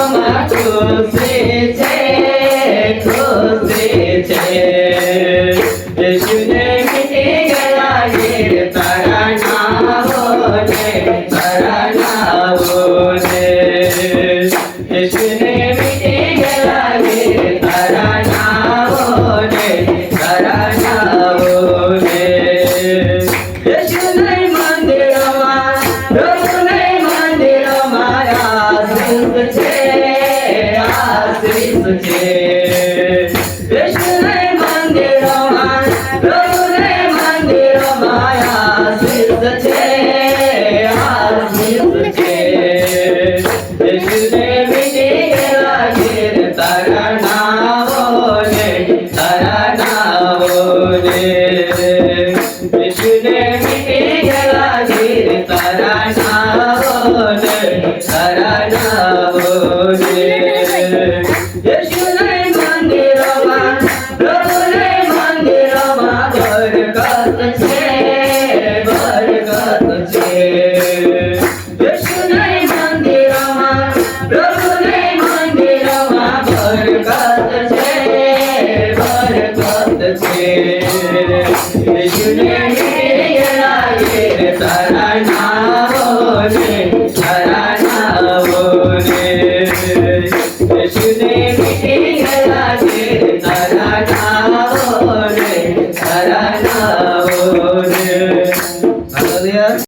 મંદિરોમાં ખુશી છે, ખુશી છે. યશુને મીટી ગયા ગીર તારા નામોને, તારા નામોને. યશુને મીટી ગયા ગીર તારા નામોને, તારા નામોને. યશુને મંદિરોમાં, પ્રભુને મંદિરોમાં આશીષ છે, આશીષ છે. યશુને મંદિરોમાં, પ્રભુને મંદિરોમાં આશીષ છે, આશીષ છે. યશુને મીટી ગયા ગીર તારા નામોને, તારા નામોને. યશુને મીટી ગયા ગીર તારા નામોને, તારા નામોને. યશુને મંદિરોમાં, પ્રભુને મંદિરોમાં બરકત છે, બરકત છે. યશુને મંદિરોમાં, પ્રભુને મંદિરોમાં બરકત છે, બરકત છે. યશુને મીટી ગયા ગીર તારા